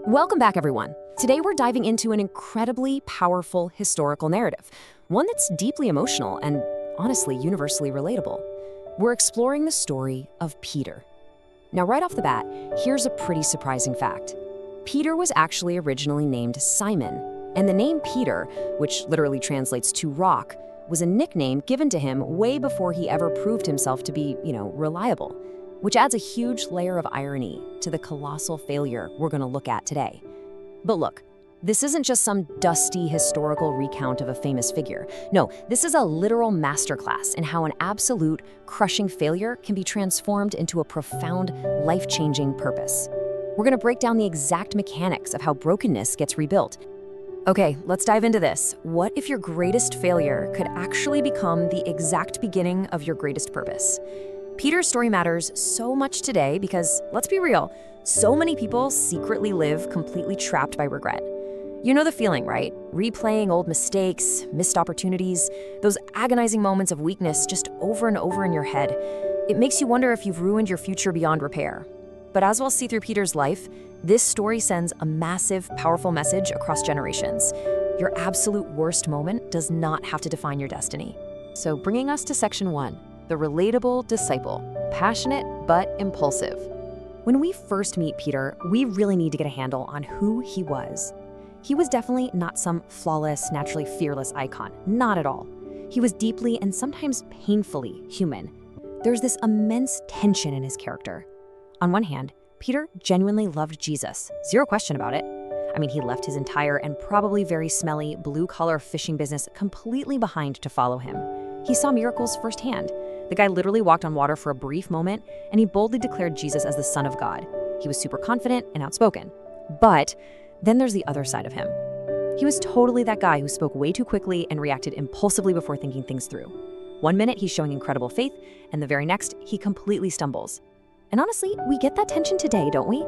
Welcome back, everyone. Today we're diving into an incredibly powerful historical narrative, one that's deeply emotional and honestly universally relatable. We're exploring the story of Peter. Now, right off the bat, here's a pretty surprising fact. Peter was actually originally named Simon, and the name Peter, which literally translates to rock, was a nickname given to him way before he ever proved himself to be, reliable, which adds a huge layer of irony to the colossal failure we're going to look at today. But look, this isn't just some dusty historical recount of a famous figure. No, this is a literal masterclass in how an absolute, crushing failure can be transformed into a profound, life-changing purpose. We're going to break down the exact mechanics of how brokenness gets rebuilt. Okay, let's dive into this. What if your greatest failure could actually become the exact beginning of your greatest purpose? Peter's story matters so much today because, let's be real, so many people secretly live completely trapped by regret. You know the feeling, right? Replaying old mistakes, missed opportunities, those agonizing moments of weakness just over and over in your head. It makes you wonder if you've ruined your future beyond repair. But as we'll see through Peter's life, this story sends a massive, powerful message across generations. Your absolute worst moment does not have to define your destiny. So bringing us to section 1. The relatable disciple, passionate but impulsive. When we first meet Peter, we really need to get a handle on who he was. He was definitely not some flawless, naturally fearless icon, not at all. He was deeply and sometimes painfully human. There's this immense tension in his character. On one hand, Peter genuinely loved Jesus, zero question about it. I mean, he left his entire and probably very smelly blue-collar fishing business completely behind to follow him. He saw miracles firsthand. The guy literally walked on water for a brief moment, and he boldly declared Jesus as the Son of God. He was super confident and outspoken. But then there's the other side of him. He was totally that guy who spoke way too quickly and reacted impulsively before thinking things through. One minute he's showing incredible faith, and the very next he completely stumbles. And honestly, we get that tension today, don't we?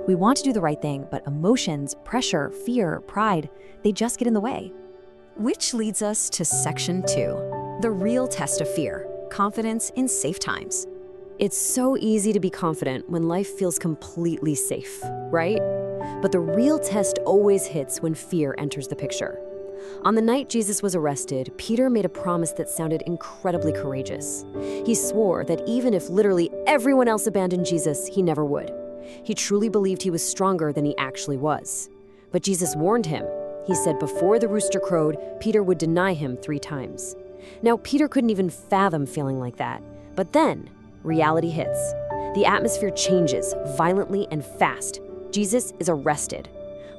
We want to do the right thing, but emotions, pressure, fear, pride, they just get in the way. Which leads us to section 2, the real test of fear. Confidence in safe times. It's so easy to be confident when life feels completely safe, right? But the real test always hits when fear enters the picture. On the night Jesus was arrested, Peter made a promise that sounded incredibly courageous. He swore that even if literally everyone else abandoned Jesus, he never would. He truly believed he was stronger than he actually was. But Jesus warned him. He said before the rooster crowed, Peter would deny him 3 times. Now, Peter couldn't even fathom feeling like that. But then, reality hits. The atmosphere changes violently and fast. Jesus is arrested.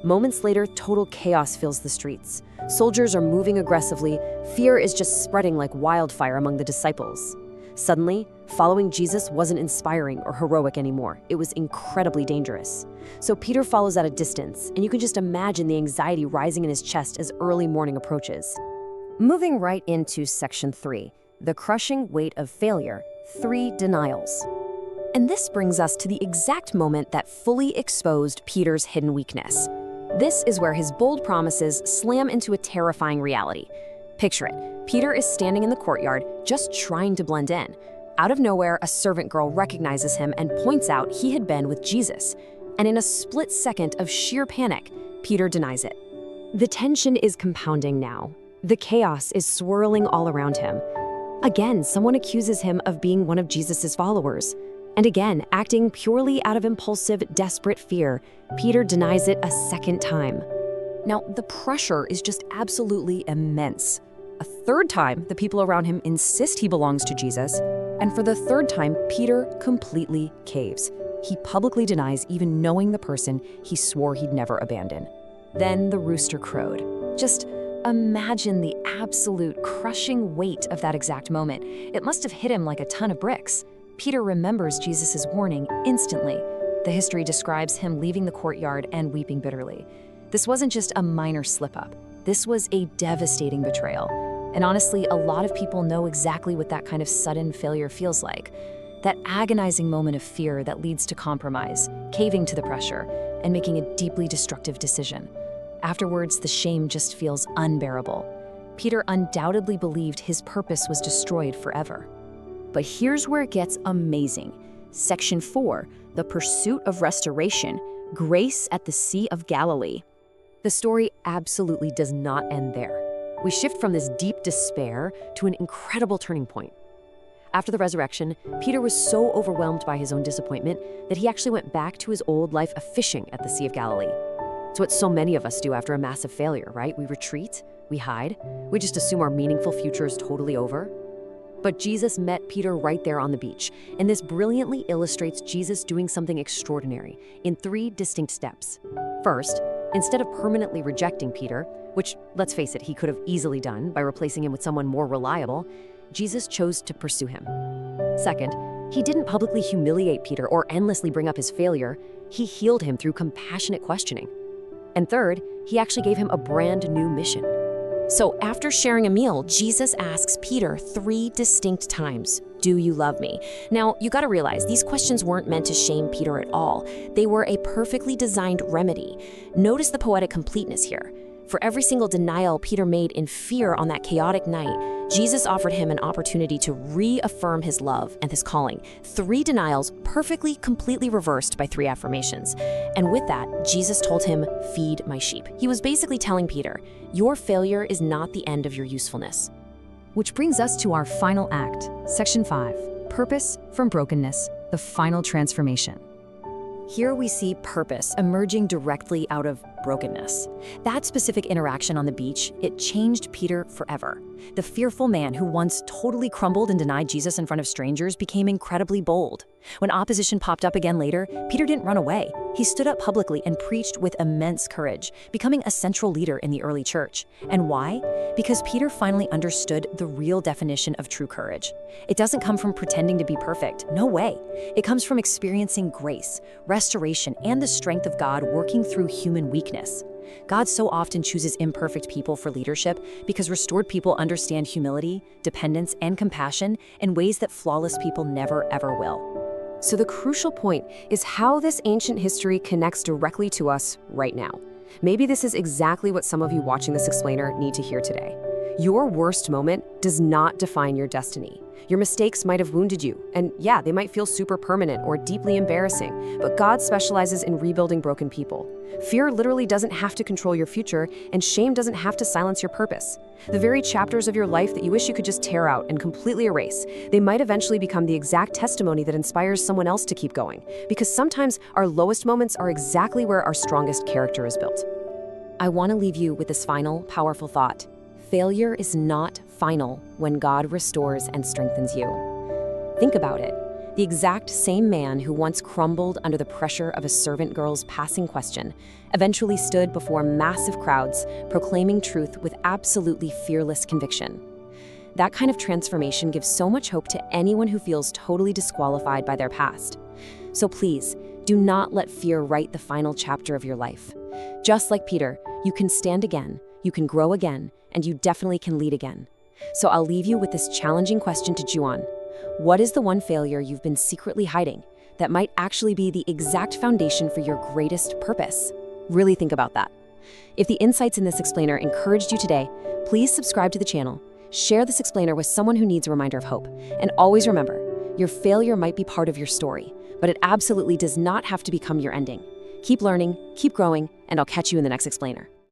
Moments later, total chaos fills the streets. Soldiers are moving aggressively. Fear is just spreading like wildfire among the disciples. Suddenly, following Jesus wasn't inspiring or heroic anymore. It was incredibly dangerous. So Peter follows at a distance, and you can just imagine the anxiety rising in his chest as early morning approaches. Moving right into section 3, the crushing weight of failure, 3 denials. And this brings us to the exact moment that fully exposed Peter's hidden weakness. This is where his bold promises slam into a terrifying reality. Picture it. Peter is standing in the courtyard, just trying to blend in. Out of nowhere, a servant girl recognizes him and points out he had been with Jesus. And in a split second of sheer panic, Peter denies it. The tension is compounding now. The chaos is swirling all around him. Again, someone accuses him of being one of Jesus' followers. And again, acting purely out of impulsive, desperate fear, Peter denies it a second time. Now, the pressure is just absolutely immense. A third time, the people around him insist he belongs to Jesus. And for the third time, Peter completely caves. He publicly denies even knowing the person he swore he'd never abandon. Then the rooster crowed. Just imagine the absolute crushing weight of that exact moment. It must have hit him like a ton of bricks. Peter remembers Jesus' warning instantly. The history describes him leaving the courtyard and weeping bitterly. This wasn't just a minor slip-up. This was a devastating betrayal. And honestly, a lot of people know exactly what that kind of sudden failure feels like. That agonizing moment of fear that leads to compromise, caving to the pressure, and making a deeply destructive decision. Afterwards, the shame just feels unbearable. Peter undoubtedly believed his purpose was destroyed forever. But here's where it gets amazing. Section 4, the pursuit of restoration, Grace at the Sea of Galilee. The story absolutely does not end there. We shift from this deep despair to an incredible turning point. After the resurrection, Peter was so overwhelmed by his own disappointment that he actually went back to his old life of fishing at the Sea of Galilee. It's what so many of us do after a massive failure, right? We retreat, we hide, we just assume our meaningful future is totally over. But Jesus met Peter right there on the beach, and this brilliantly illustrates Jesus doing something extraordinary in 3 distinct steps. First, instead of permanently rejecting Peter, which, let's face it, he could have easily done by replacing him with someone more reliable, Jesus chose to pursue him. Second, he didn't publicly humiliate Peter or endlessly bring up his failure. He healed him through compassionate questioning. And third, he actually gave him a brand new mission. So after sharing a meal, Jesus asks Peter 3 distinct times, "Do you love me?" Now, you gotta realize, these questions weren't meant to shame Peter at all. They were a perfectly designed remedy. Notice the poetic completeness here. For every single denial Peter made in fear on that chaotic night, Jesus offered him an opportunity to reaffirm his love and his calling. 3 denials perfectly, completely reversed by 3 affirmations. And with that, Jesus told him, "Feed my sheep." He was basically telling Peter, your failure is not the end of your usefulness. Which brings us to our final act, Section 5, Purpose from Brokenness, the Final Transformation. Here we see purpose emerging directly out of brokenness. That specific interaction on the beach, it changed Peter forever. The fearful man who once totally crumbled and denied Jesus in front of strangers became incredibly bold. When opposition popped up again later, Peter didn't run away. He stood up publicly and preached with immense courage, becoming a central leader in the early church. And why? Because Peter finally understood the real definition of true courage. It doesn't come from pretending to be perfect. No way. It comes from experiencing grace, restoration, and the strength of God working through human weakness. God so often chooses imperfect people for leadership because restored people understand humility, dependence, and compassion in ways that flawless people never, ever will. So the crucial point is how this ancient history connects directly to us right now. Maybe this is exactly what some of you watching this explainer need to hear today. Your worst moment does not define your destiny. Your mistakes might have wounded you, and yeah, they might feel super permanent or deeply embarrassing, but God specializes in rebuilding broken people. Fear literally doesn't have to control your future, and shame doesn't have to silence your purpose. The very chapters of your life that you wish you could just tear out and completely erase, they might eventually become the exact testimony that inspires someone else to keep going, because sometimes our lowest moments are exactly where our strongest character is built. I want to leave you with this final, powerful thought. Failure is not final when God restores and strengthens you. Think about it. The exact same man who once crumbled under the pressure of a servant girl's passing question eventually stood before massive crowds, proclaiming truth with absolutely fearless conviction. That kind of transformation gives so much hope to anyone who feels totally disqualified by their past. So please, do not let fear write the final chapter of your life. Just like Peter, you can stand again, you can grow again, and you definitely can lead again. So I'll leave you with this challenging question to chew on. What is the one failure you've been secretly hiding that might actually be the exact foundation for your greatest purpose? Really think about that. If the insights in this explainer encouraged you today, please subscribe to the channel, share this explainer with someone who needs a reminder of hope, and always remember, your failure might be part of your story, but it absolutely does not have to become your ending. Keep learning, keep growing, and I'll catch you in the next explainer.